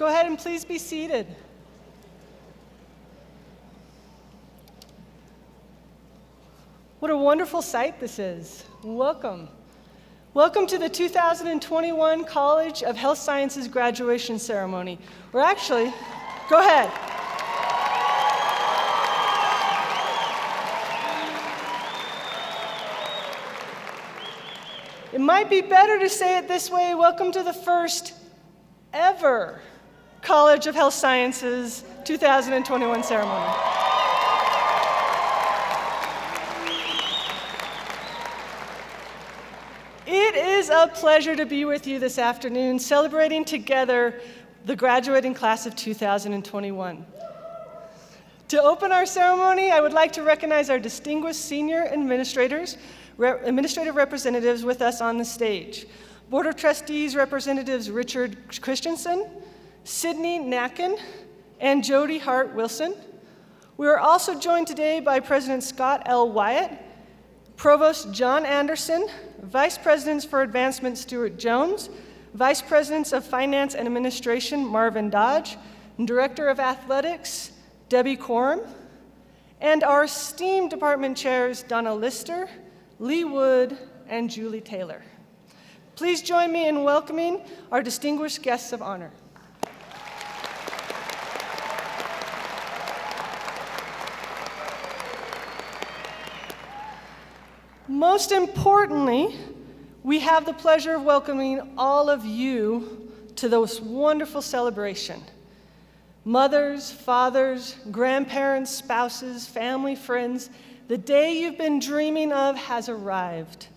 Go ahead and please be seated. What a wonderful sight this is. Welcome. Welcome to the 2021 College of Health Sciences graduation ceremony. Or actually, go ahead. It might be better to say it this way. Welcome to the first ever College of Health Sciences 2021 ceremony. It is a pleasure to be with you this afternoon, celebrating together the graduating class of 2021. To open our ceremony, I would like to recognize our distinguished senior administrative representatives with us on the stage. Board of Trustees Representatives Richard Christensen, Sydney Nacken, and Jody Hart Wilson. We are also joined today by President Scott L. Wyatt, Provost John Anderson, Vice Presidents for Advancement Stuart Jones, Vice Presidents of Finance and Administration Marvin Dodge, and Director of Athletics Debbie Coram, and our esteemed department chairs Donna Lister, Lee Wood, and Julie Taylor. Please join me in welcoming our distinguished guests of honor. Most importantly, we have the pleasure of welcoming all of you to this wonderful celebration. Mothers, fathers, grandparents, spouses, family, friends, the day you've been dreaming of has arrived.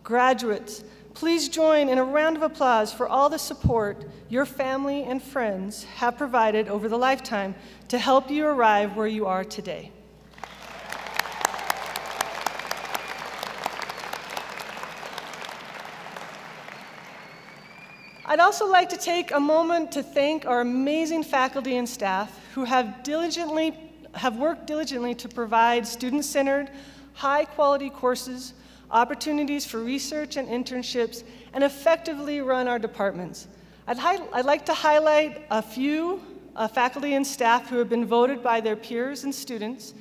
Graduates, please join in a round of applause for all the support your family and friends have provided over the lifetime to help you arrive where you are today. I'd also like to take a moment to thank our amazing faculty and staff who have worked diligently to provide student-centered, high-quality courses, opportunities for research and internships, and effectively run our departments. I'd like to highlight a few faculty and staff who have been voted by their peers and students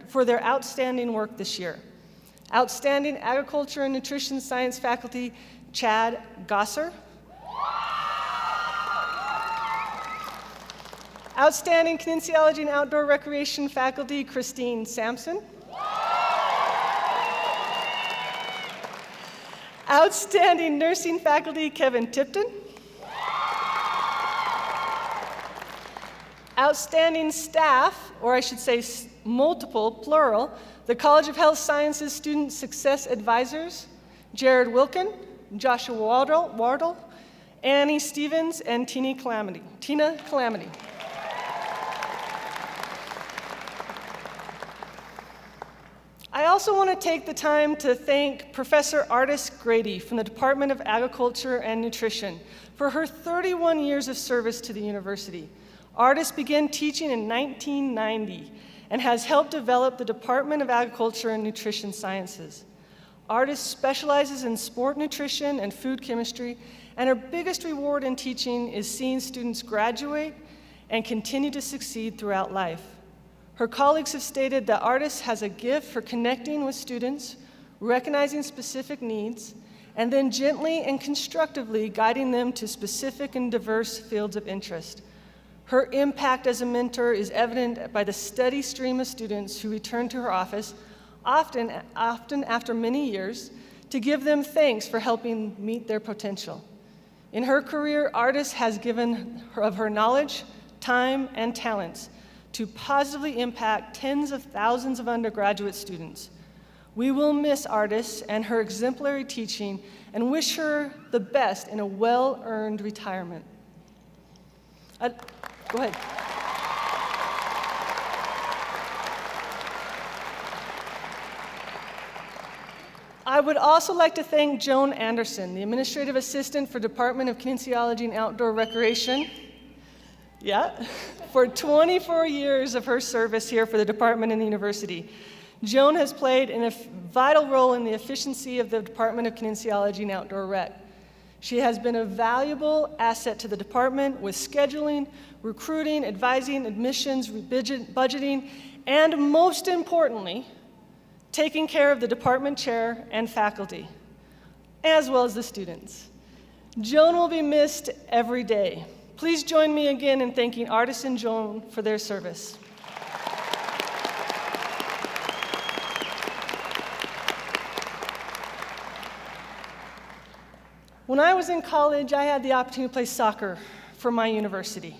for their outstanding work this year. Outstanding Agriculture and Nutrition Science faculty, Chad Gosser. Outstanding Kinesiology and Outdoor Recreation faculty, Christine Sampson. Outstanding Nursing faculty, Kevin Tipton. Outstanding staff, or I should say multiple, plural, the College of Health Sciences Student Success Advisors, Jared Wilkin, Joshua Wardle, Annie Stevens, and Tina Calamity. I also want to take the time to thank Professor Artis Grady from the Department of Agriculture and Nutrition for her 31 years of service to the university. Artis began teaching in 1990 and has helped develop the Department of Agriculture and Nutrition Sciences. Artis specializes in sport nutrition and food chemistry, and her biggest reward in teaching is seeing students graduate and continue to succeed throughout life. Her colleagues have stated that Artis has a gift for connecting with students, recognizing specific needs, and then gently and constructively guiding them to specific and diverse fields of interest. Her impact as a mentor is evident by the steady stream of students who return to her office, often after many years, to give them thanks for helping meet their potential. In her career, Artis has given of her knowledge, time, and talents to positively impact tens of thousands of undergraduate students. We will miss Artis and her exemplary teaching and wish her the best in a well-earned retirement. Go ahead. I would also like to thank Joan Anderson, the Administrative Assistant for Department of Kinesiology and Outdoor Recreation, for 24 years of her service here for the department and the university. Joan has played a vital role in the efficiency of the Department of Kinesiology and Outdoor Rec. She has been a valuable asset to the department with scheduling, recruiting, advising, admissions, budgeting, and most importantly, taking care of the department chair and faculty, as well as the students. Joan will be missed every day. Please join me again in thanking Artis and Joan for their service. When I was in college, I had the opportunity to play soccer for my university.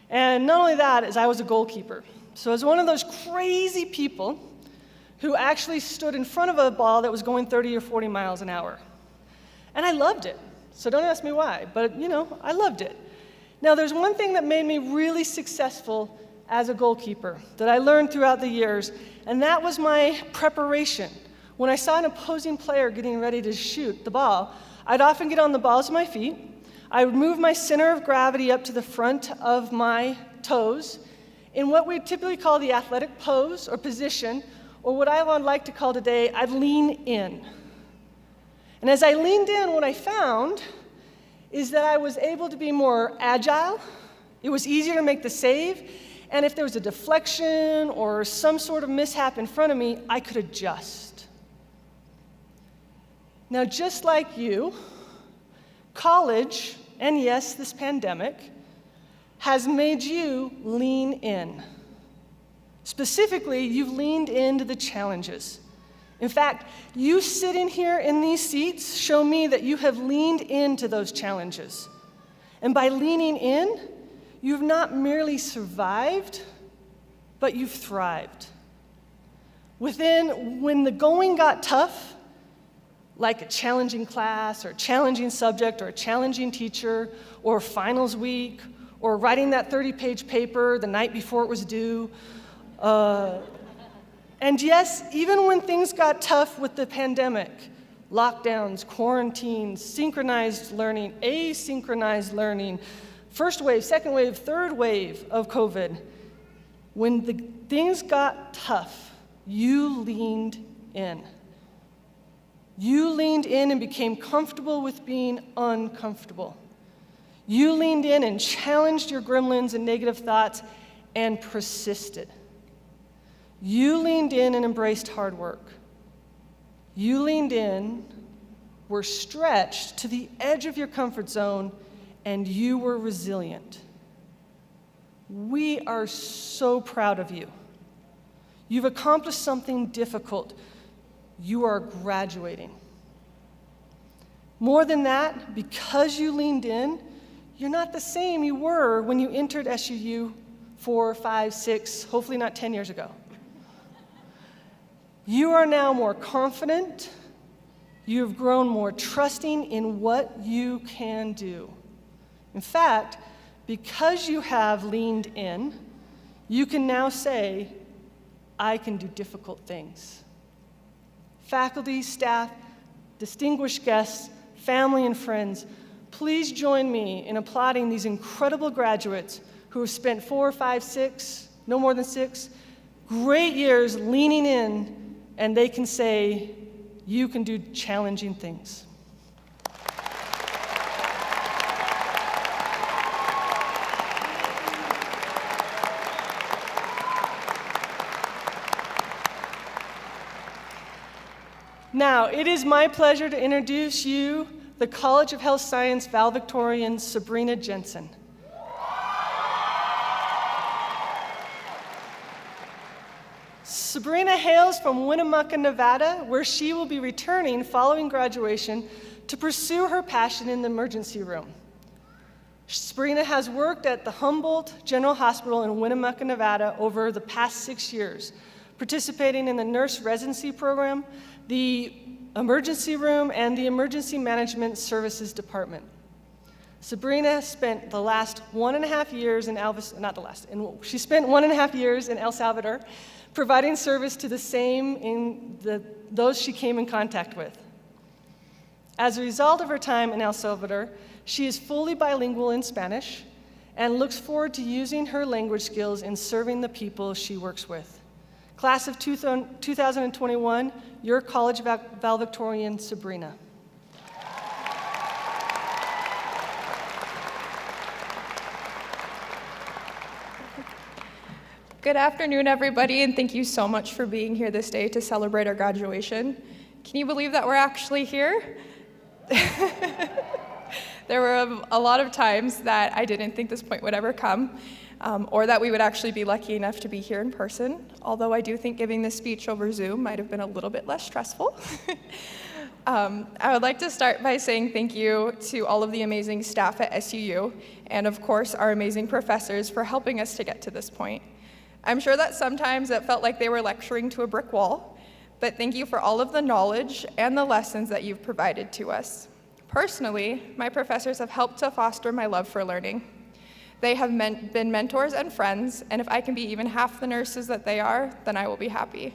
And not only that, is I was a goalkeeper. So I was one of those crazy people who actually stood in front of a ball that was going 30 or 40 miles an hour. And I loved it. So don't ask me why, but I loved it. Now there's one thing that made me really successful as a goalkeeper that I learned throughout the years, and that was my preparation. When I saw an opposing player getting ready to shoot the ball, I'd often get on the balls of my feet. I would move my center of gravity up to the front of my toes in what we typically call the athletic pose or position, or what I would like to call today, I'd lean in. And as I leaned in, what I found is that I was able to be more agile. It was easier to make the save. And if there was a deflection or some sort of mishap in front of me, I could adjust. Now, just like you, college, and yes, this pandemic, has made you lean in. Specifically, you've leaned into the challenges. In fact, you sitting here in these seats show me that you have leaned into those challenges. And by leaning in, you've not merely survived, but you've thrived. When the going got tough, like a challenging class, or a challenging subject, or a challenging teacher, or finals week, or writing that 30-page paper the night before it was due. And yes, even when things got tough with the pandemic, lockdowns, quarantines, synchronized learning, asynchronized learning, first wave, second wave, third wave of COVID, when the things got tough, you leaned in. You leaned in and became comfortable with being uncomfortable. You leaned in and challenged your gremlins and negative thoughts and persisted. You leaned in and embraced hard work. You leaned in, were stretched to the edge of your comfort zone, and you were resilient. We are so proud of you. You've accomplished something difficult. You are graduating. More than that, because you leaned in, you're not the same you were when you entered SUU 4, 5, 6, hopefully not 10 years ago. You are now more confident. You have grown more trusting in what you can do. In fact, because you have leaned in, you can now say, I can do difficult things. Faculty, staff, distinguished guests, family, and friends, please join me in applauding these incredible graduates who have spent 4, 5, 6, no more than 6, great years leaning in, and they can say, you can do challenging things. Now, it is my pleasure to introduce you, the College of Health Science Valedictorian, Sabrina Jensen. Sabrina hails from Winnemucca, Nevada, where she will be returning following graduation to pursue her passion in the emergency room. Sabrina has worked at the Humboldt General Hospital in Winnemucca, Nevada over the past 6 years, participating in the nurse residency program, the emergency room, and the emergency management services department. Sabrina spent the last 1.5 years she spent 1.5 years in El Salvador, providing service to those she came in contact with. As a result of her time in El Salvador, she is fully bilingual in Spanish and looks forward to using her language skills in serving the people she works with. Class of 2021, your College Valedictorian, Sabrina. Good afternoon, everybody, and thank you so much for being here this day to celebrate our graduation. Can you believe that we're actually here? There were a lot of times that I didn't think this point would ever come, or that we would actually be lucky enough to be here in person, although I do think giving this speech over Zoom might have been a little bit less stressful. I would like to start by saying thank you to all of the amazing staff at SUU, and of course our amazing professors for helping us to get to this point. I'm sure that sometimes it felt like they were lecturing to a brick wall, but thank you for all of the knowledge and the lessons that you've provided to us. Personally, my professors have helped to foster my love for learning. They have been mentors and friends, and if I can be even half the nurses that they are, then I will be happy.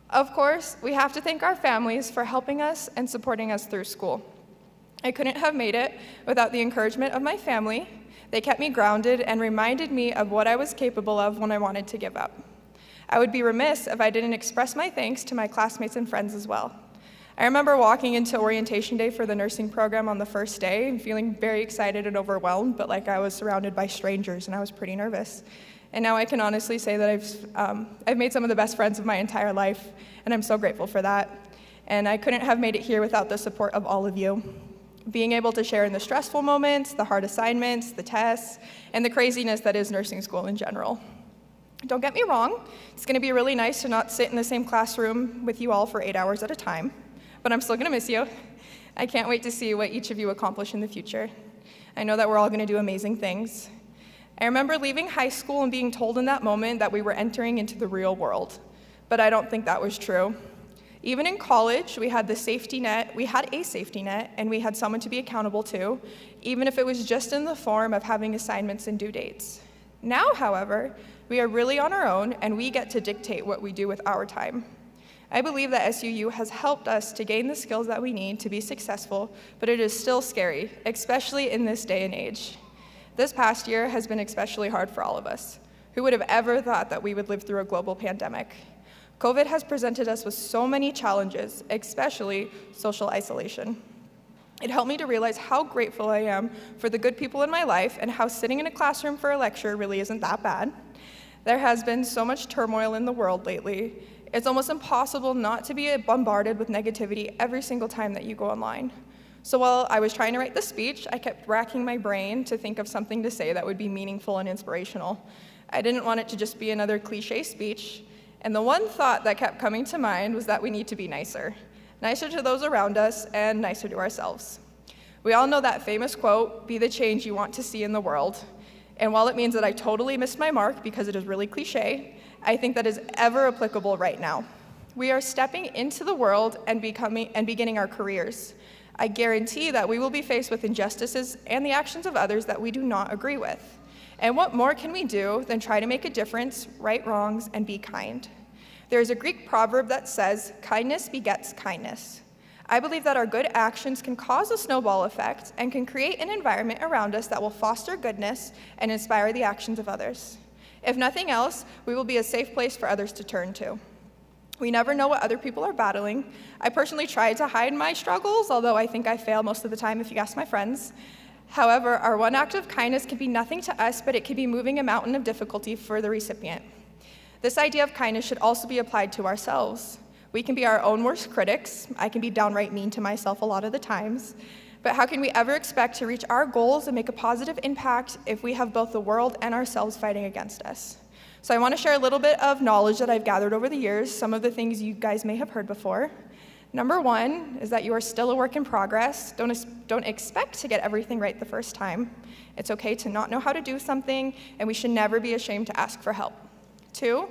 Of course, we have to thank our families for helping us and supporting us through school. I couldn't have made it without the encouragement of my family. They kept me grounded and reminded me of what I was capable of when I wanted to give up. I would be remiss if I didn't express my thanks to my classmates and friends as well. I remember walking into orientation day for the nursing program on the first day and feeling very excited and overwhelmed, but like I was surrounded by strangers and I was pretty nervous. And now I can honestly say that I've made some of the best friends of my entire life, and I'm so grateful for that. And I couldn't have made it here without the support of all of you. Being able to share in the stressful moments, the hard assignments, the tests, and the craziness that is nursing school in general. Don't get me wrong, it's gonna be really nice to not sit in the same classroom with you all for 8 hours at a time, but I'm still gonna miss you. I can't wait to see what each of you accomplish in the future. I know that we're all gonna do amazing things. I remember leaving high school and being told in that moment that we were entering into the real world, but I don't think that was true. Even in college, we had a safety net, and we had someone to be accountable to, even if it was just in the form of having assignments and due dates. Now, however, we are really on our own, and we get to dictate what we do with our time. I believe that SUU has helped us to gain the skills that we need to be successful, but it is still scary, especially in this day and age. This past year has been especially hard for all of us. Who would have ever thought that we would live through a global pandemic? COVID has presented us with so many challenges, especially social isolation. It helped me to realize how grateful I am for the good people in my life and how sitting in a classroom for a lecture really isn't that bad. There has been so much turmoil in the world lately. It's almost impossible not to be bombarded with negativity every single time that you go online. So while I was trying to write this speech, I kept racking my brain to think of something to say that would be meaningful and inspirational. I didn't want it to just be another cliche speech. And the one thought that kept coming to mind was that we need to be nicer. Nicer to those around us and nicer to ourselves. We all know that famous quote, "Be the change you want to see in the world." And while it means that I totally missed my mark because it is really cliche, I think that is ever applicable right now. We are stepping into the world and beginning our careers. I guarantee that we will be faced with injustices and the actions of others that we do not agree with. And what more can we do than try to make a difference, right wrongs, and be kind? There is a Greek proverb that says, "Kindness begets kindness." I believe that our good actions can cause a snowball effect and can create an environment around us that will foster goodness and inspire the actions of others. If nothing else, we will be a safe place for others to turn to. We never know what other people are battling. I personally try to hide my struggles, although I think I fail most of the time if you ask my friends. However, our one act of kindness can be nothing to us, but it can be moving a mountain of difficulty for the recipient. This idea of kindness should also be applied to ourselves. We can be our own worst critics. I can be downright mean to myself a lot of the times. But how can we ever expect to reach our goals and make a positive impact if we have both the world and ourselves fighting against us? So I want to share a little bit of knowledge that I've gathered over the years, some of the things you guys may have heard before. Number one is that you are still a work in progress. Don't expect to get everything right the first time. It's okay to not know how to do something, and we should never be ashamed to ask for help. 2,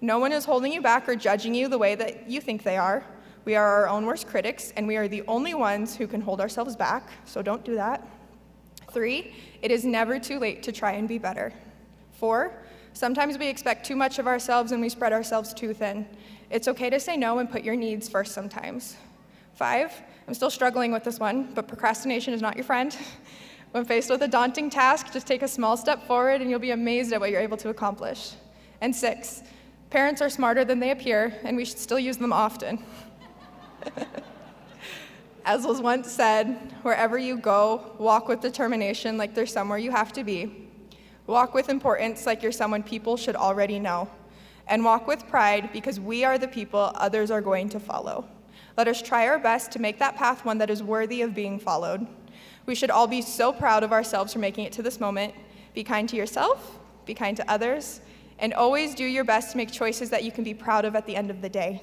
no one is holding you back or judging you the way that you think they are. We are our own worst critics, and we are the only ones who can hold ourselves back, so don't do that. 3, it is never too late to try and be better. 4, sometimes we expect too much of ourselves and we spread ourselves too thin. It's okay to say no and put your needs first sometimes. 5, I'm still struggling with this one, but procrastination is not your friend. When faced with a daunting task, just take a small step forward and you'll be amazed at what you're able to accomplish. And 6, parents are smarter than they appear, and we should still use them often. As was once said, wherever you go, walk with determination like there's somewhere you have to be. Walk with importance like you're someone people should already know. And walk with pride because we are the people others are going to follow. Let us try our best to make that path one that is worthy of being followed. We should all be so proud of ourselves for making it to this moment. Be kind to yourself, be kind to others, and always do your best to make choices that you can be proud of at the end of the day.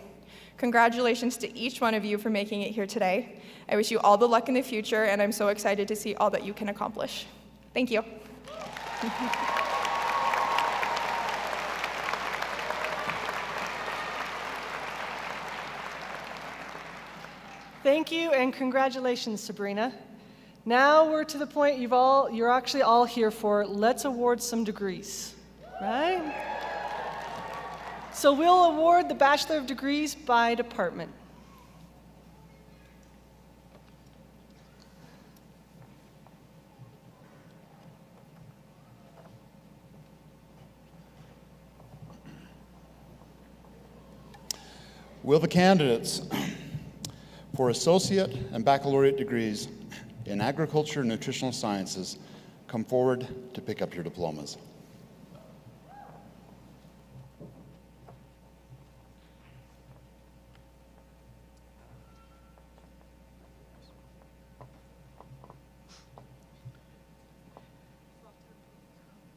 Congratulations to each one of you for making it here today. I wish you all the luck in the future, and I'm so excited to see all that you can accomplish. Thank you. Thank you and congratulations, Sabrina. Now we're to the point you're actually all here for. Let's award some degrees, right? So we'll award the Bachelor of Degrees by department. Will the candidates for associate and baccalaureate degrees in agriculture and nutritional sciences come forward to pick up your diplomas?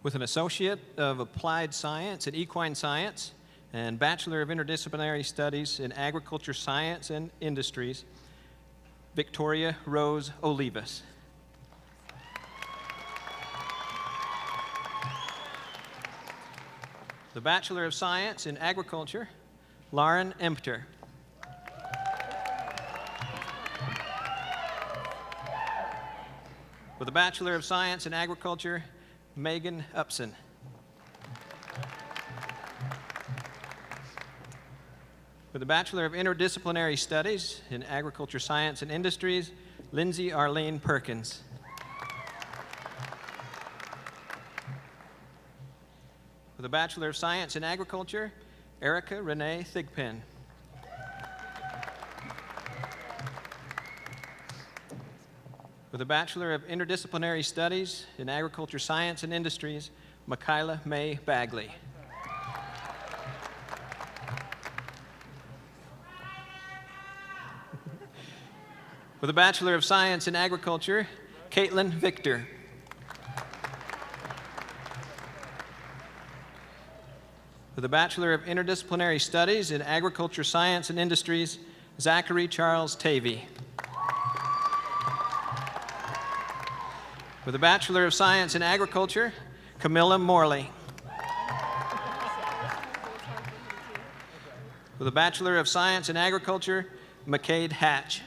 With an Associate of Applied Science in Equine Science and Bachelor of Interdisciplinary Studies in Agriculture Science and Industries, Victoria Rose Olivas. The Bachelor of Science in Agriculture, Lauren Empter. With a Bachelor of Science in Agriculture, Megan Upson. With a Bachelor of Interdisciplinary Studies in Agriculture Science and Industries, Lindsay Arlene Perkins. With a Bachelor of Science in Agriculture, Erica Renee Thigpen. With a Bachelor of Interdisciplinary Studies in Agriculture Science and Industries, Michaela May Bagley. With a Bachelor of Science in Agriculture, Caitlin Victor. With a Bachelor of Interdisciplinary Studies in Agriculture Science and Industries, Zachary Charles Tavy. With a Bachelor of Science in Agriculture, Camilla Morley. With a Bachelor of Science in Agriculture, McCade Hatch.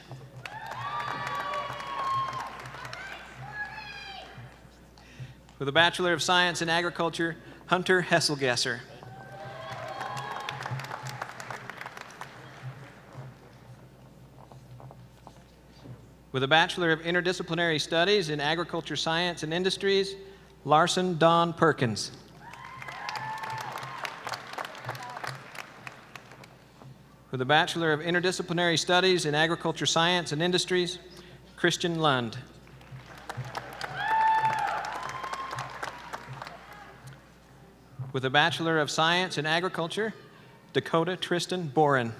With a Bachelor of Science in Agriculture, Hunter Hesselgesser. With a Bachelor of Interdisciplinary Studies in Agriculture Science and Industries, Larson Don Perkins. With a Bachelor of Interdisciplinary Studies in Agriculture Science and Industries, Christian Lund. With a Bachelor of Science in Agriculture, Dakota Tristan Boren.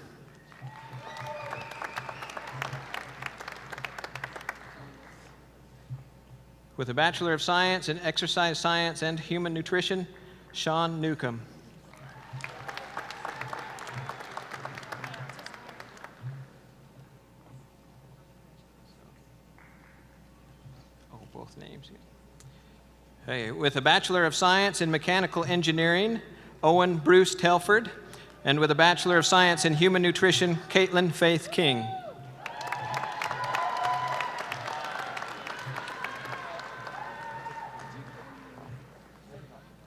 With a Bachelor of Science in Exercise Science and Human Nutrition, Sean Newcomb. Oh, both names. Hey, with a Bachelor of Science in Mechanical Engineering, Owen Bruce Telford, and with a Bachelor of Science in Human Nutrition, Caitlin Faith King.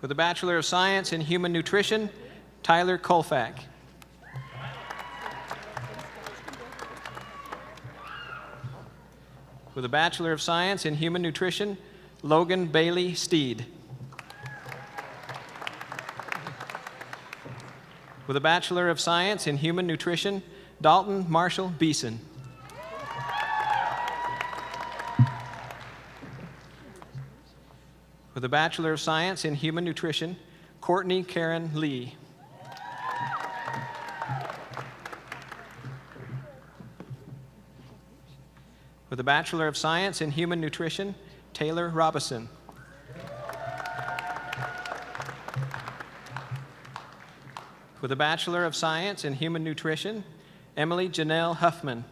With a Bachelor of Science in Human Nutrition, Tyler Kolfak. With a Bachelor of Science in Human Nutrition, Logan Bailey Steed. With a Bachelor of Science in Human Nutrition, Dalton Marshall Beeson. With a Bachelor of Science in Human Nutrition, Courtney Karen Lee. With a Bachelor of Science in Human Nutrition, Taylor Robison. With a Bachelor of Science in Human Nutrition, Emily Janelle Huffman.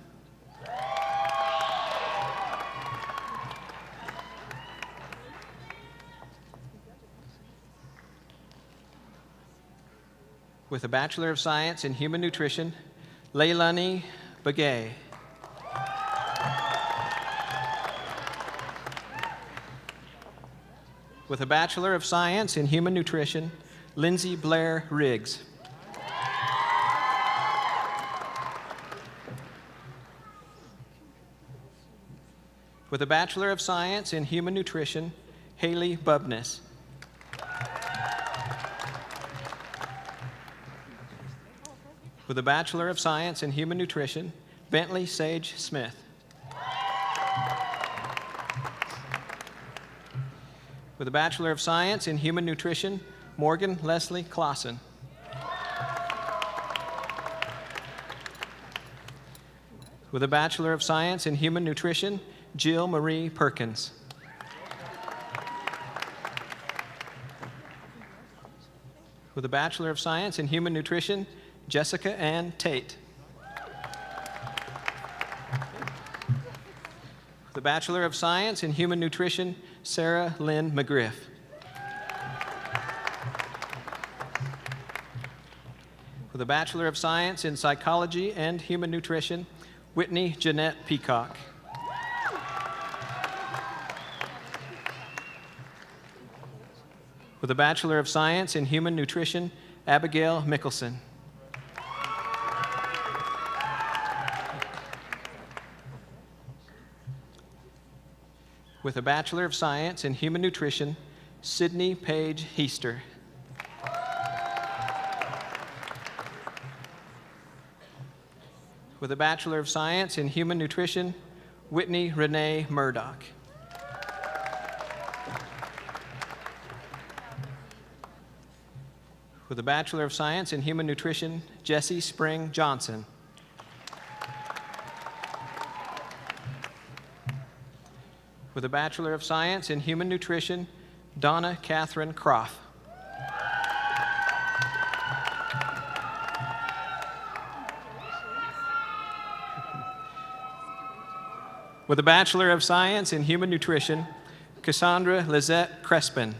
With a Bachelor of Science in Human Nutrition, Leilani Begay. With a Bachelor of Science in Human Nutrition, Lindsay Blair Riggs. With a Bachelor of Science in Human Nutrition, Haley Bubness. With a Bachelor of Science in Human Nutrition, Bentley Sage Smith. With a Bachelor of Science in Human Nutrition, Morgan Leslie Clausen. With a Bachelor of Science in Human Nutrition, Jill Marie Perkins. With a Bachelor of Science in Human Nutrition, Jessica Ann Tate. With a Bachelor of Science in Human Nutrition, Sarah Lynn McGriff. With a Bachelor of Science in Psychology and Human Nutrition, Whitney Jeanette Peacock. With a Bachelor of Science in Human Nutrition, Abigail Mickelson. With a Bachelor of Science in Human Nutrition, Sydney Page Heister. With a Bachelor of Science in Human Nutrition, Whitney Renee Murdoch. With a Bachelor of Science in Human Nutrition, Jessie Spring Johnson. With a Bachelor of Science in Human Nutrition, Donna Catherine Croft. With a Bachelor of Science in Human Nutrition, Cassandra Lizette Crespin.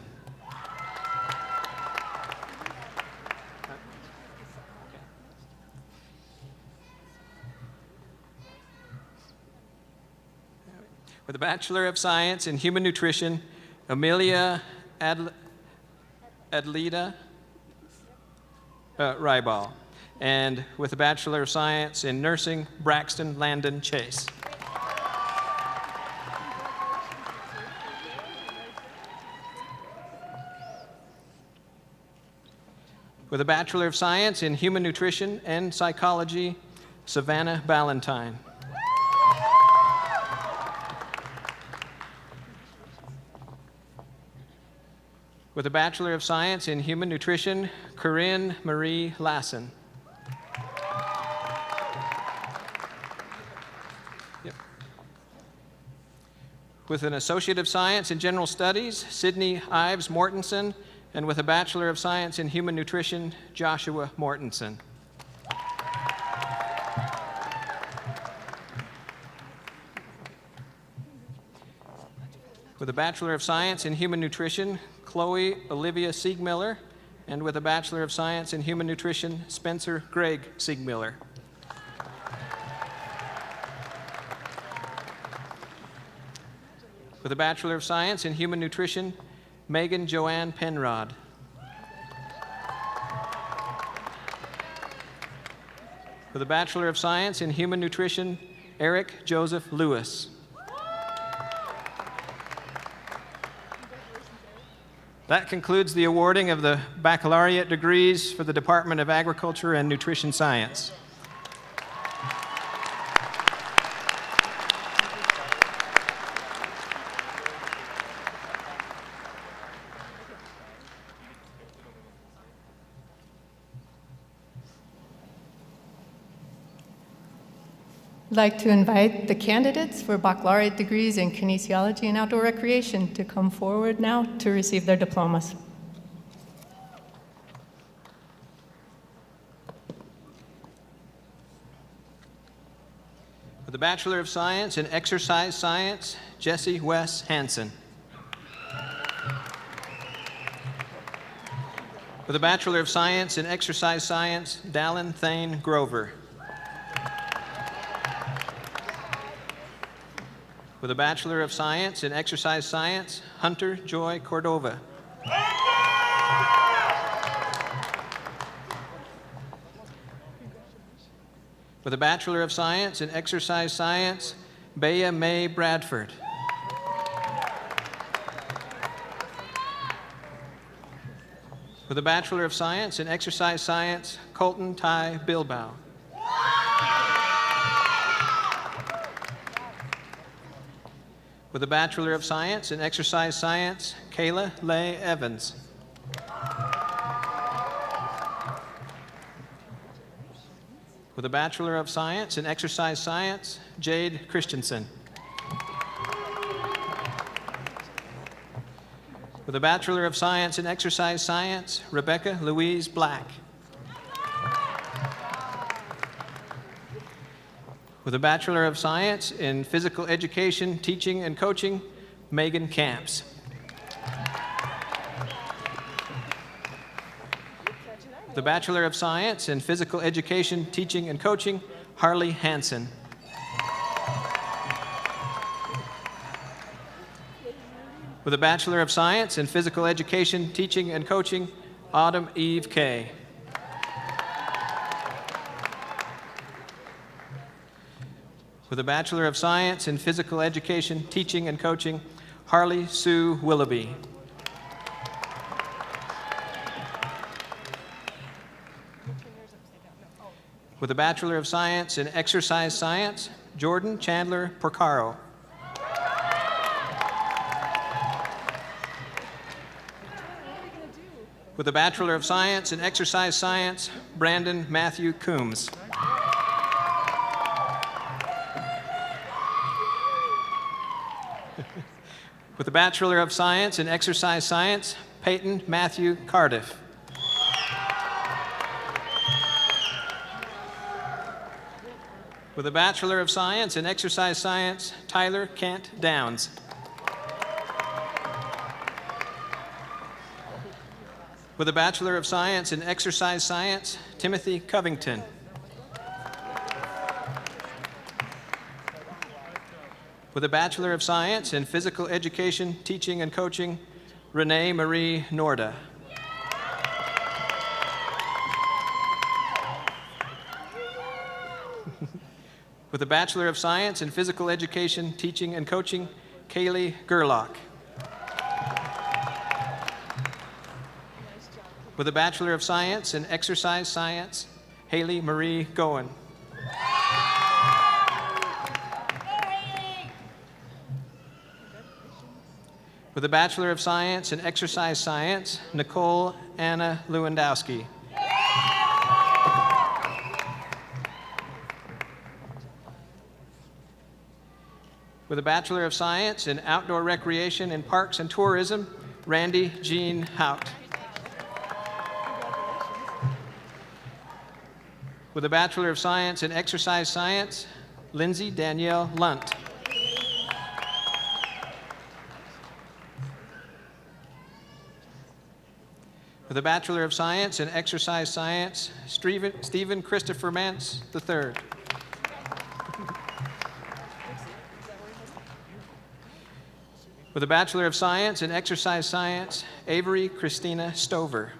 With a Bachelor of Science in Human Nutrition, Amelia Adlita Rybal. And with a Bachelor of Science in Nursing, Braxton Landon Chase. With a Bachelor of Science in Human Nutrition and Psychology, Savannah Ballantyne. With a Bachelor of Science in Human Nutrition, Corinne Marie Lassen. Yep. With an Associate of Science in General Studies, Sydney Ives Mortensen, and with a Bachelor of Science in Human Nutrition, Joshua Mortensen. With a Bachelor of Science in Human Nutrition, Chloe Olivia Siegmiller, and with a Bachelor of Science in Human Nutrition, Spencer Greg Siegmiller. With a Bachelor of Science in Human Nutrition, Megan Joanne Penrod. With a Bachelor of Science in Human Nutrition, Eric Joseph Lewis. That concludes the awarding of the baccalaureate degrees for the Department of Agriculture and Nutrition Science. I'd like to invite the candidates for baccalaureate degrees in kinesiology and outdoor recreation to come forward now to receive their diplomas. For the Bachelor of Science in Exercise Science, Jesse Wes Hansen. For the Bachelor of Science in Exercise Science, Dallin Thane Grover. For the Bachelor of Science in Exercise Science, Hunter Joy Cordova. For the Bachelor of Science in Exercise Science, Bea May Bradford. For the Bachelor of Science in Exercise Science, Colton Ty Bilbao. For the Bachelor of Science in Exercise Science, Kayla Leigh Evans. For the Bachelor of Science in Exercise Science, Jade Christensen. For the Bachelor of Science in Exercise Science, Rebecca Louise Black. For the Bachelor of Science in Physical Education, Teaching, and Coaching, Megan Camps. For the Bachelor of Science in Physical Education, Teaching, and Coaching, Harley Hansen. For the Bachelor of Science in Physical Education, Teaching, and Coaching, Autumn Eve Kay. For the Bachelor of Science in Physical Education, Teaching, and Coaching, Harley Sue Willoughby. For the Bachelor of Science in Exercise Science, Jordan Chandler Porcaro. For the Bachelor of Science in Exercise Science, Brandon Matthew Coombs. For the Bachelor of Science in Exercise Science, Peyton Matthew Cardiff. For the Bachelor of Science in Exercise Science, Tyler Kent Downs. For the Bachelor of Science in Exercise Science, Timothy Covington. For the Bachelor of Science in Physical Education, Teaching, and Coaching, Renee Marie Norda. For the Bachelor of Science in Physical Education, Teaching, and Coaching, Kaylee Gerlach. For the Bachelor of Science in Exercise Science, Haley Marie Goen. For the Bachelor of Science in Exercise Science, Nicole Anna Lewandowski. For the Bachelor of Science in Outdoor Recreation in Parks and Tourism, Randy Jean Hout. For the Bachelor of Science in Exercise Science, Lindsay Danielle Lunt. For the Bachelor of Science in Exercise Science, Stephen Christopher Mance III. For the Bachelor of Science in Exercise Science, Avery Christina Stover.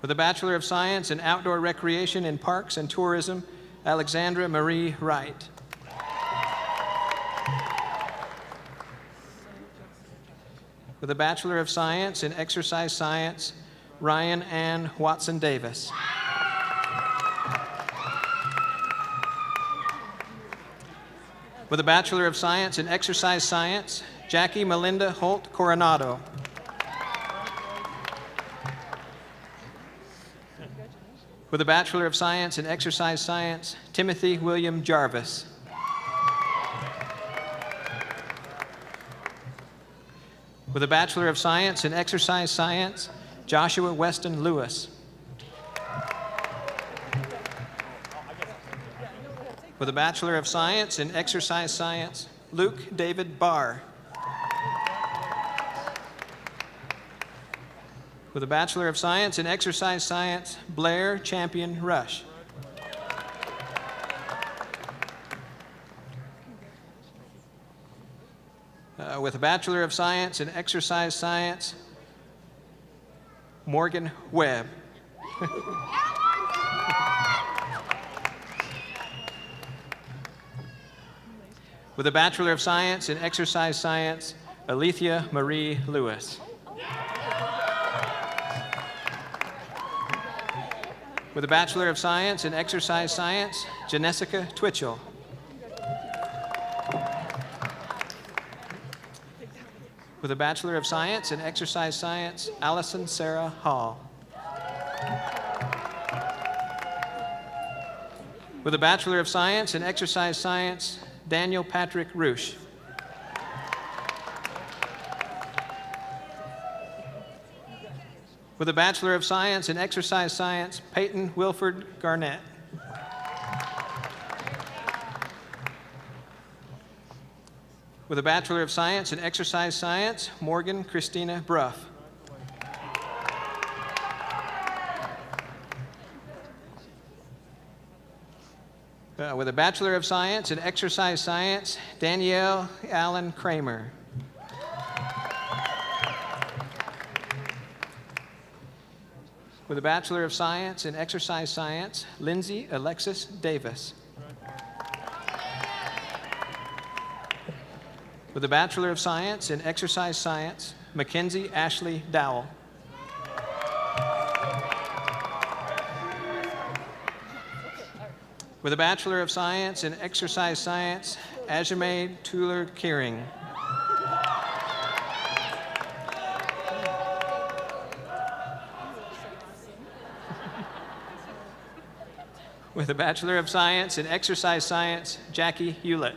For the Bachelor of Science in Outdoor Recreation in Parks and Tourism, Alexandra Marie Wright. For the Bachelor of Science in Exercise Science, Ryan Ann Watson Davis. For the Bachelor of Science in Exercise Science, Jackie Melinda Holt Coronado. With a Bachelor of Science in Exercise Science, Timothy William Jarvis. With a Bachelor of Science in Exercise Science, Joshua Weston Lewis. With a Bachelor of Science in Exercise Science, Luke David Barr. With a Bachelor of Science in Exercise Science, Blair Champion Rush. With a Bachelor of Science in Exercise Science, Morgan Webb. With a Bachelor of Science in Exercise Science, Alethea Marie Lewis. With a Bachelor of Science in Exercise Science, Janessica Twitchell. With a Bachelor of Science in Exercise Science, Allison Sarah Hall. With a Bachelor of Science in Exercise Science, Daniel Patrick Roosh. With a Bachelor of Science in Exercise Science, Peyton Wilford Garnett. With a Bachelor of Science in Exercise Science, Morgan Christina Bruff. With a Bachelor of Science in Exercise Science, Danielle Allen Kramer. With a Bachelor of Science in Exercise Science, Lindsay Alexis Davis. With a Bachelor of Science in Exercise Science, Mackenzie Ashley Dowell. With a Bachelor of Science in Exercise Science, Ajame Tuller Kearing. With a Bachelor of Science in Exercise Science, Jackie Hewlett.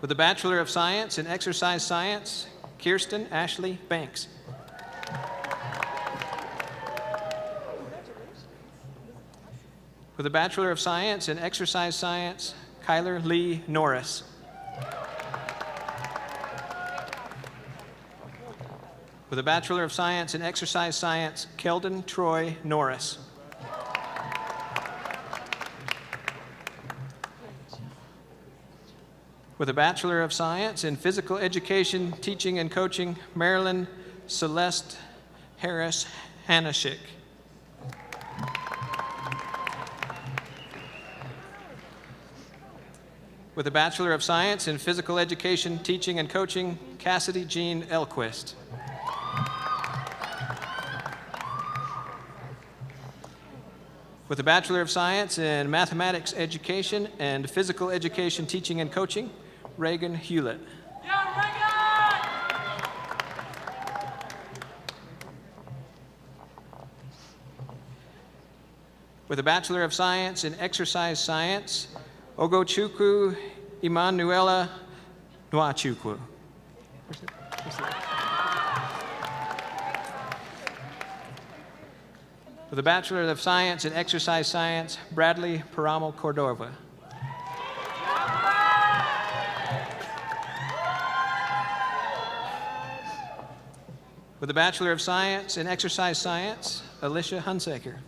With a Bachelor of Science in Exercise Science, Kirsten Ashley Banks. With a Bachelor of Science in Exercise Science, Kyler Lee Norris. With a Bachelor of Science in Exercise Science, Keldon Troy Norris. With a Bachelor of Science in Physical Education, Teaching and Coaching, Marilyn Celeste Harris Hanashik. With a Bachelor of Science in Physical Education, Teaching and Coaching, Cassidy Jean Elquist. With a Bachelor of Science in Mathematics Education and Physical Education, Teaching and Coaching, Reagan Hewlett. With a Bachelor of Science in Exercise Science, Ogochukwu Emanuela Nwachukwu. With a Bachelor of Science in Exercise Science, Bradley Paramo Cordova. With a Bachelor of Science in Exercise Science, Alicia Hunsaker.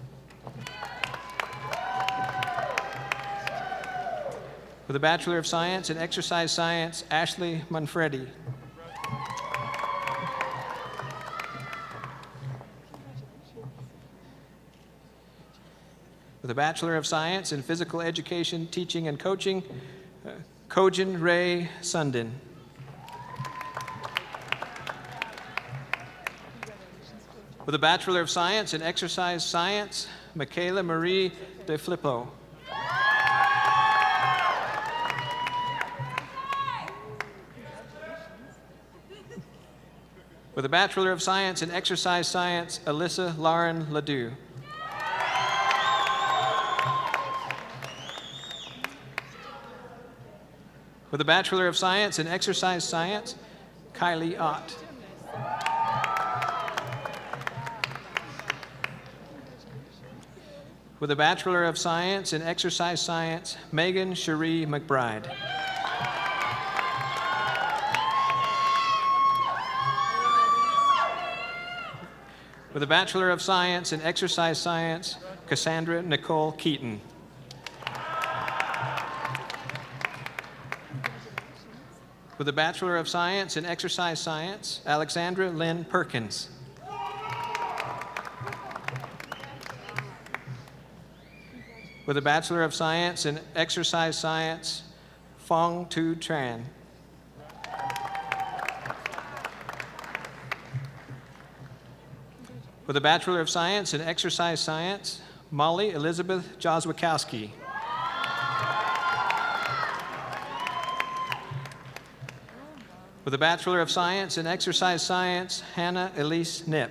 With a Bachelor of Science in Exercise Science, Ashley Manfredi. With a Bachelor of Science in Physical Education, Teaching and Coaching, Kojin Ray Sundin. With a Bachelor of Science in Exercise Science, Michaela Marie De Flippo. With a Bachelor of Science in Exercise Science, Alyssa Lauren Ledoux. With a Bachelor of Science in Exercise Science, Kylie Ott. With a Bachelor of Science in Exercise Science, Megan Cherie McBride. With a Bachelor of Science in Exercise Science, Cassandra Nicole Keaton. With a Bachelor of Science in Exercise Science, Alexandra Lynn Perkins. With a Bachelor of Science in Exercise Science, Fong Tu Tran. With a Bachelor of Science in Exercise Science, Molly Elizabeth Jozwikowski. With a Bachelor of Science in Exercise Science, Hannah Elise Knipp.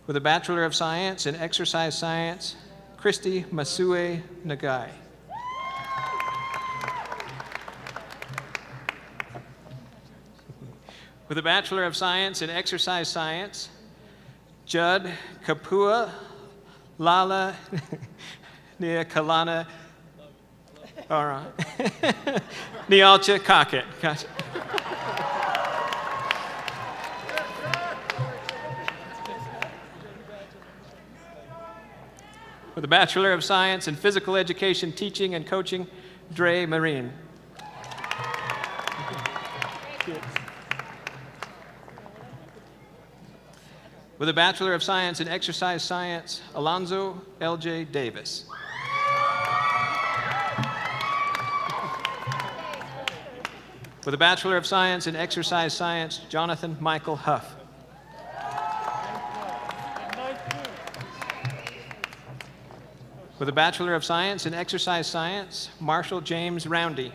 With a Bachelor of Science in Exercise Science, Christy Masue Nagai. With a Bachelor of Science in Exercise Science, Judd Kapua Lala Nia Kalana Nialcha Cockett. Gotcha. With a Bachelor of Science in Physical Education, Teaching and Coaching, Dre Marine. With a Bachelor of Science in Exercise Science, Alonzo L.J. Davis. With a Bachelor of Science in Exercise Science, Jonathan Michael Huff. With a Bachelor of Science in Exercise Science, Marshall James Roundy.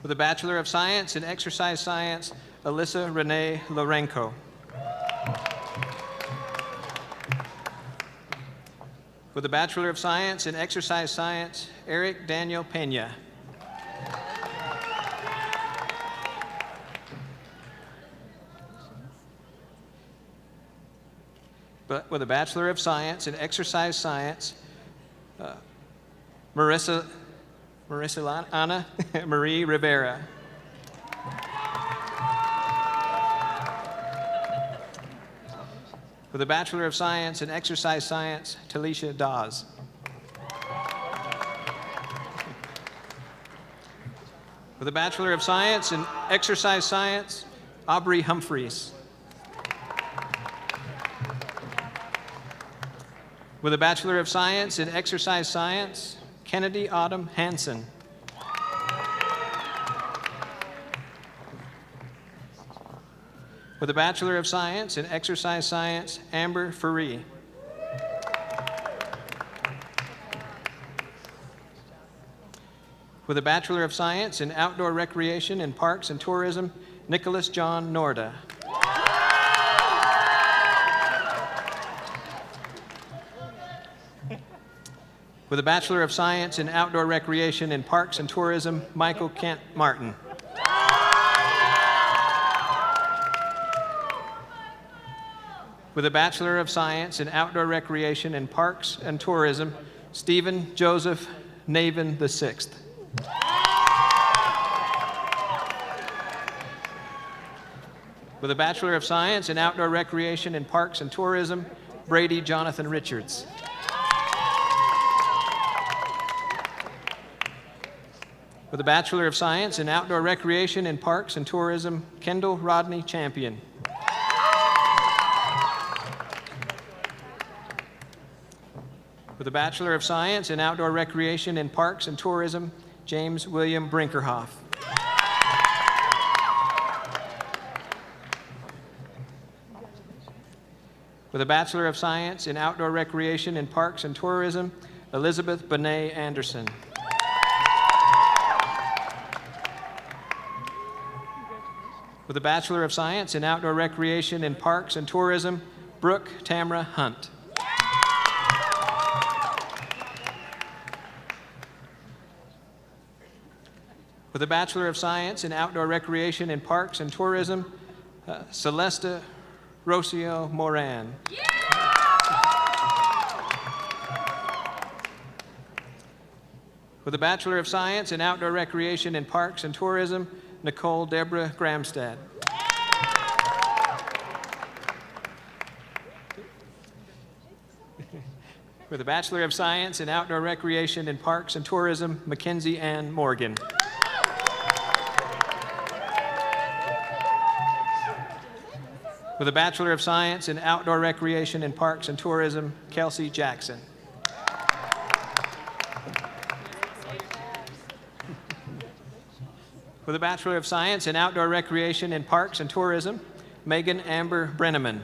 With a Bachelor of Science in Exercise Science, Alyssa Renee Lorenko. With a Bachelor of Science in Exercise Science, Eric Daniel Pena. But with a Bachelor of Science in Exercise Science, Marissa Anna Marie Rivera. With a Bachelor of Science in Exercise Science, Talisha Dawes. With a Bachelor of Science in Exercise Science, Aubrey Humphreys. With a Bachelor of Science in Exercise Science, Kennedy Autumn Hansen. With a Bachelor of Science in Exercise Science, Amber Faree. With a Bachelor of Science in Outdoor Recreation in Parks and Tourism, Nicholas John Norda. With a Bachelor of Science in Outdoor Recreation in Parks and Tourism, Michael Kent Martin. With a Bachelor of Science in Outdoor Recreation in Parks and Tourism, Stephen Joseph Navin VI. With a Bachelor of Science in Outdoor Recreation in Parks and Tourism, Brady Jonathan Richards. With a Bachelor of Science in Outdoor Recreation in Parks and Tourism, Kendall Rodney Champion. With a Bachelor of Science in Outdoor Recreation in Parks and Tourism, James William Brinkerhoff. With a Bachelor of Science in Outdoor Recreation and Parks and Tourism, Elizabeth Benet Anderson. With a Bachelor of Science in Outdoor Recreation and Parks and Tourism, Brooke Tamra Hunt. With a Bachelor of Science in Outdoor Recreation and Parks and Tourism, Celesta Rocio Moran. With a Bachelor of Science in Outdoor Recreation and Parks and Tourism, Nicole Deborah Gramstad. With a Bachelor of Science in Outdoor Recreation and Parks and Tourism, Mackenzie Ann Morgan. With a Bachelor of Science in Outdoor Recreation and Parks and Tourism, Kelsey Jackson. With a Bachelor of Science in Outdoor Recreation and Parks and Tourism, Megan Amber Brenneman.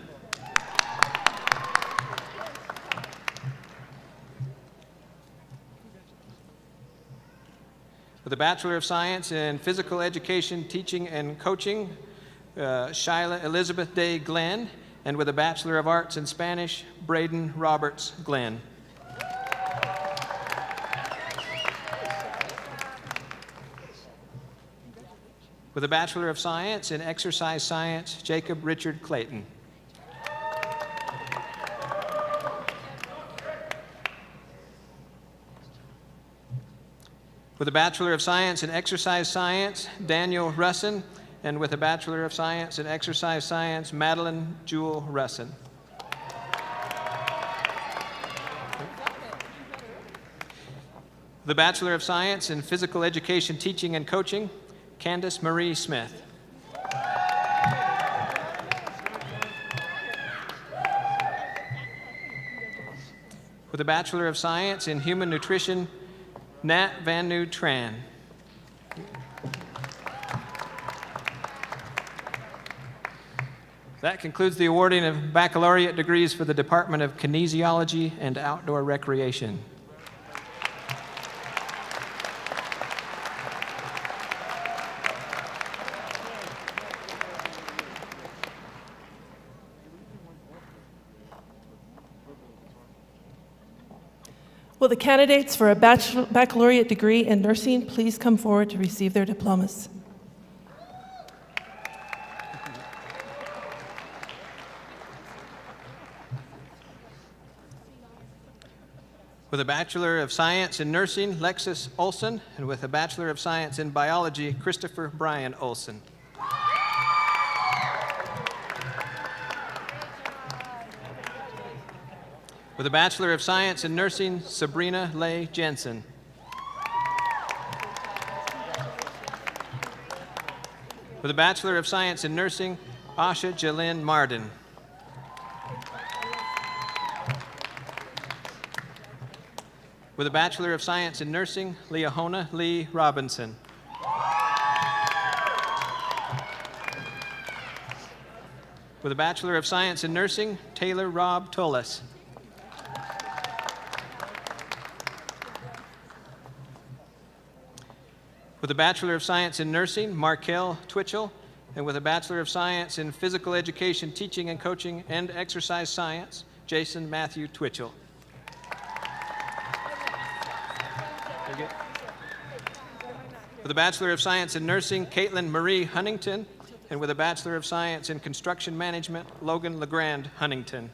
With a Bachelor of Science in Physical Education, Teaching and Coaching, Shyla Elizabeth Day Glenn, and with a Bachelor of Arts in Spanish, Braden Roberts Glenn. With a Bachelor of Science in Exercise Science, Jacob Richard Clayton. With a Bachelor of Science in Exercise Science, Daniel Russin, and with a Bachelor of Science in Exercise Science, Madeline Jewel Russin. The Bachelor of Science in Physical Education, Teaching and Coaching, Candace Marie Smith. With a Bachelor of Science in Human Nutrition, Nat Van Nu Tran. That concludes the awarding of baccalaureate degrees for the Department of Kinesiology and Outdoor Recreation. Will the candidates for a baccalaureate degree in nursing please come forward to receive their diplomas? With a Bachelor of Science in Nursing, Lexus Olson, and with a Bachelor of Science in Biology, Christopher Brian Olson. With a Bachelor of Science in Nursing, Sabrina Leigh Jensen. With a Bachelor of Science in Nursing, Asha Jalyn Marden. With a Bachelor of Science in Nursing, Leahona Lee Robinson. With a Bachelor of Science in Nursing, Taylor Rob Tullis. With a Bachelor of Science in Nursing, Markel Twitchell, and with a Bachelor of Science in Physical Education, Teaching and Coaching, and Exercise Science, Jason Matthew Twitchell. With a Bachelor of Science in Nursing, Caitlin Marie Huntington, and with a Bachelor of Science in Construction Management, Logan LeGrand Huntington.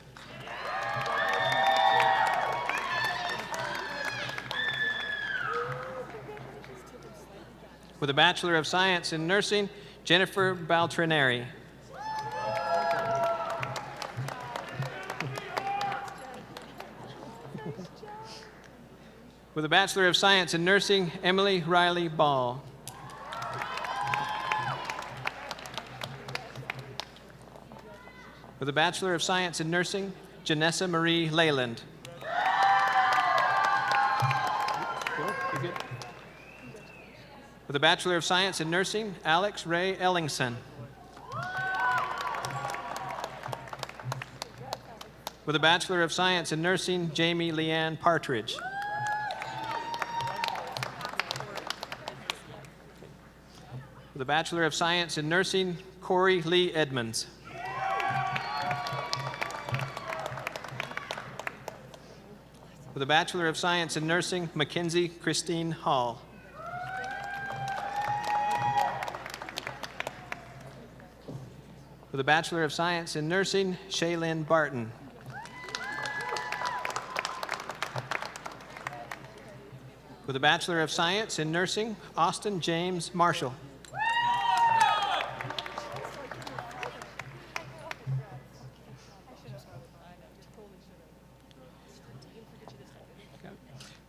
With a Bachelor of Science in Nursing, Jennifer Baltrineri. With a Bachelor of Science in Nursing, Emily Riley Ball. With a Bachelor of Science in Nursing, Janessa Marie Leyland. With a Bachelor of Science in Nursing, Alex Ray Ellingson. With a Bachelor of Science in Nursing, Jamie Leanne Partridge. With a Bachelor of Science in Nursing, Corey Lee Edmonds. With a Bachelor of Science in Nursing, Mackenzie Christine Hall. With a Bachelor of Science in Nursing, Shaylin Barton. With a Bachelor of Science in Nursing, Austin James Marshall.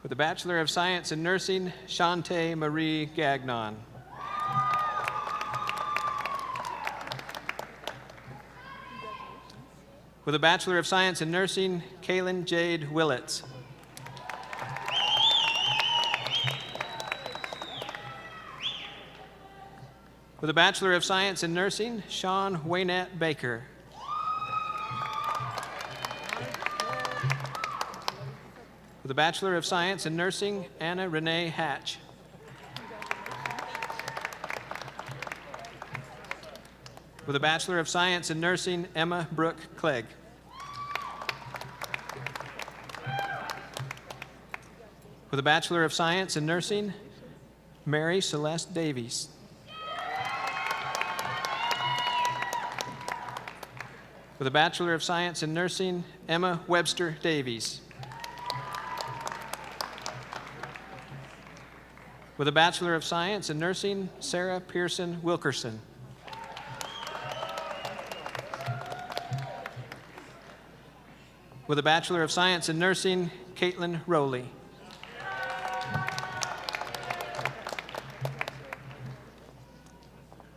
With a Bachelor of Science in Nursing, Shantae Marie Gagnon. With a Bachelor of Science in Nursing, Kaylin Jade Willits. With a Bachelor of Science in Nursing, Sean Waynette Baker. With a Bachelor of Science in Nursing, Anna Renee Hatch. With a Bachelor of Science in Nursing, Emma Brooke Clegg. With a Bachelor of Science in Nursing, Mary Celeste Davies. With a Bachelor of Science in Nursing, Emma Webster Davies. With a Bachelor of Science in Nursing, Sarah Pearson Wilkerson. With a Bachelor of Science in Nursing, Caitlin Rowley.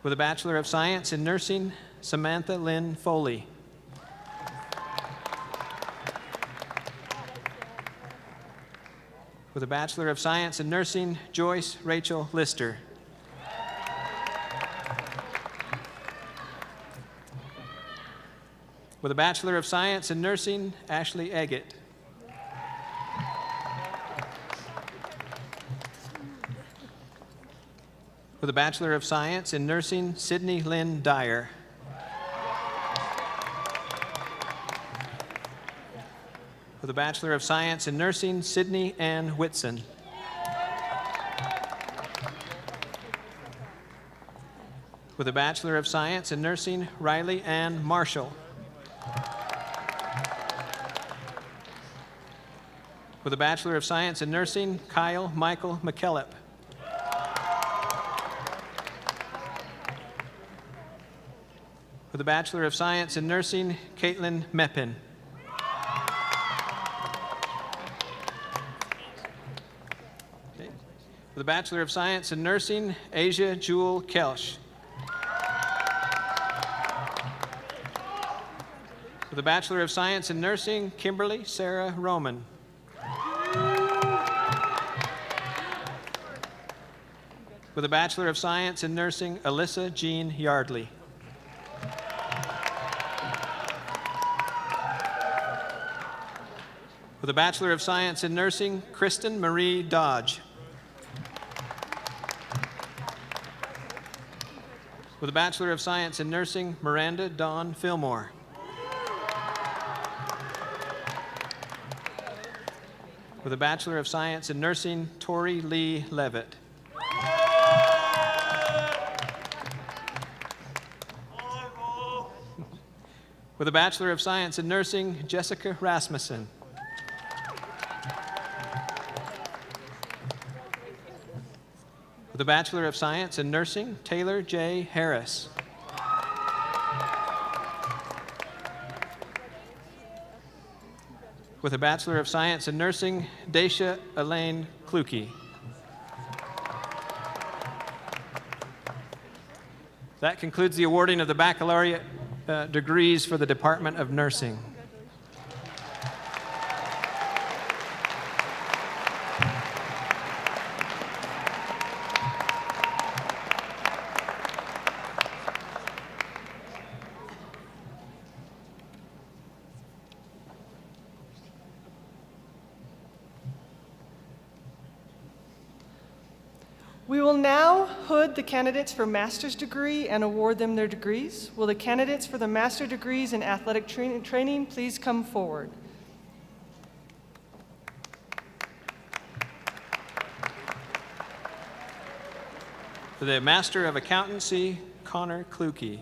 With a Bachelor of Science in Nursing, Samantha Lynn Foley. With a Bachelor of Science in Nursing, Joyce Rachel Lister. With a Bachelor of Science in Nursing, Ashley Eggett. With a Bachelor of Science in Nursing, Sydney Lynn Dyer. With a Bachelor of Science in Nursing, Sydney Ann Whitson. With a Bachelor of Science in Nursing, Riley Ann Marshall. With a Bachelor of Science in Nursing, Kyle Michael McKellop. With a Bachelor of Science in Nursing, Caitlin Meppin. With a Bachelor of Science in Nursing, Asia Jewel Kelsch. With a Bachelor of Science in Nursing, Kimberly Sarah Roman. With a Bachelor of Science in Nursing, Alyssa Jean Yardley. With a Bachelor of Science in Nursing, Kristen Marie Dodge. With a Bachelor of Science in Nursing, Miranda Dawn Fillmore. With a Bachelor of Science in Nursing, Tori Lee Levitt. With a Bachelor of Science in Nursing, Jessica Rasmussen. With a Bachelor of Science in Nursing, Taylor J. Harris. With a Bachelor of Science in Nursing, Daisha Elaine Kluke. That concludes the awarding of the baccalaureate degrees for the Department of Nursing. We will now hood the candidates for master's degree and award them their degrees. Will the candidates for the master degrees in athletic training please come forward? For the Master of Accountancy, Connor Kluke.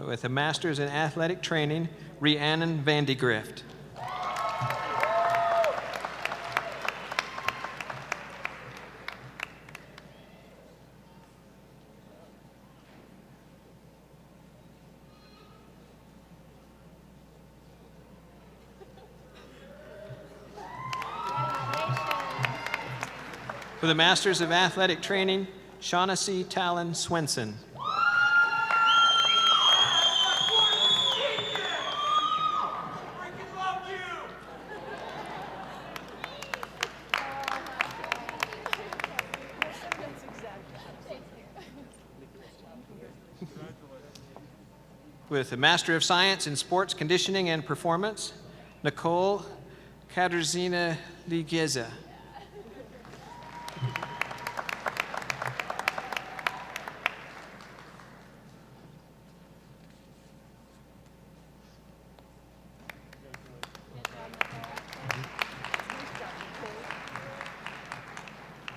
With a Master's in Athletic Training, Rhiannon Vandegrift. For the Masters of Athletic Training, Shaughnessy Talon Swenson. With the Master of Science in Sports Conditioning and Performance, Nicole Katerzina Ligieza.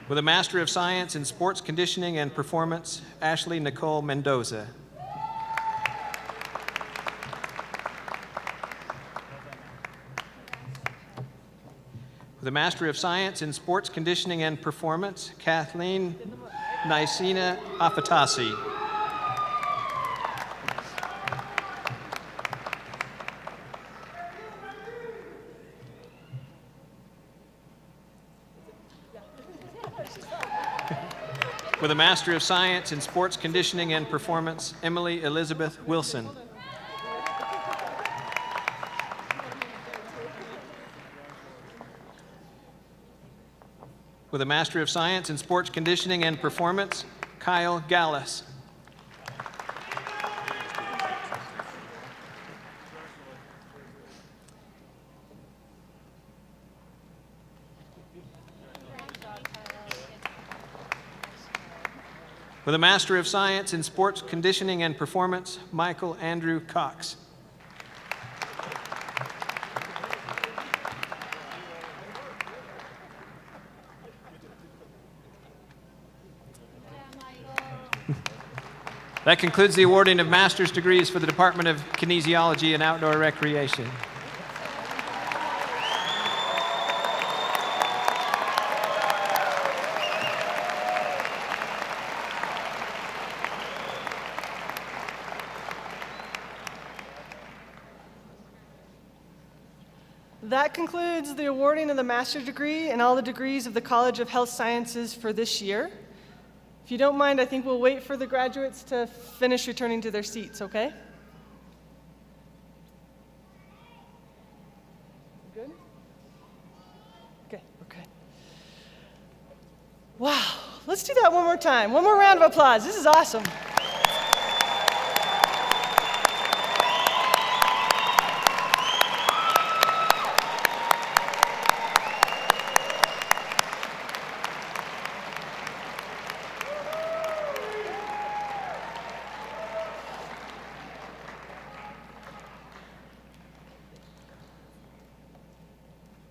With a Master of Science in Sports Conditioning and Performance, Ashley Nicole Mendoza. With a Master of Science in Sports Conditioning and Performance, Kathleen Nicena Afatasi. With a Master of Science in Sports Conditioning and Performance, Emily Elizabeth Wilson. With a Master of Science in Sports Conditioning and Performance, Kyle Gallus. With a Master of Science in Sports Conditioning and Performance, Michael Andrew Cox. That concludes the awarding of master's degrees for the Department of Kinesiology and Outdoor Recreation. That concludes the awarding of the master's degree and all the degrees of the College of Health Sciences for this year. If you don't mind, I think we'll wait for the graduates to finish returning to their seats, okay? Good? Okay. Wow, let's do that one more time. One more round of applause. This is awesome.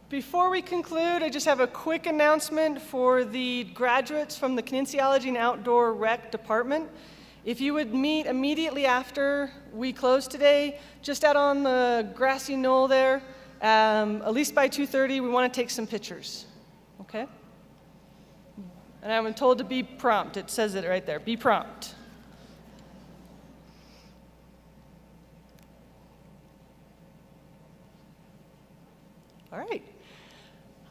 Before we conclude, I just have a quick announcement for the graduates from the Kinesiology and Outdoor Rec Department. If you would meet immediately after we close today, just out on the grassy knoll there, at least by 2:30, we want to take some pictures, okay? And I'm told to be prompt. It says it right there, be prompt. All right.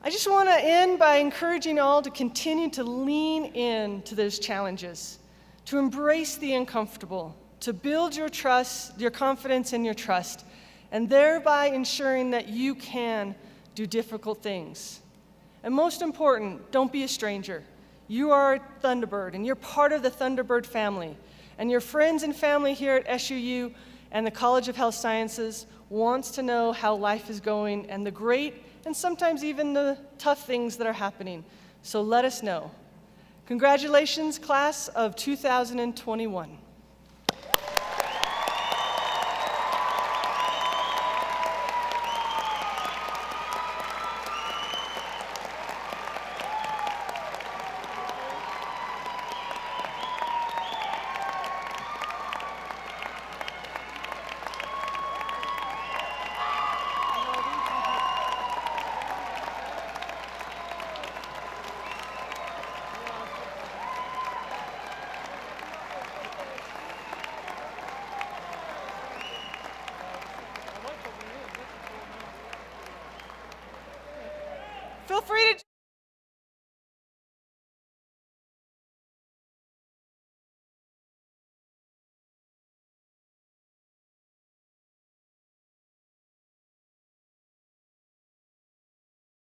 I just want to end by encouraging all to continue to lean in to those challenges, to embrace the uncomfortable, to build your trust, your confidence and your trust, and thereby ensuring that you can do difficult things. And most important, don't be a stranger. You are a Thunderbird, and you're part of the Thunderbird family. And your friends and family here at SUU and the College of Health Sciences wants to know how life is going and the great and sometimes even the tough things that are happening. So let us know. Congratulations, class of 2021.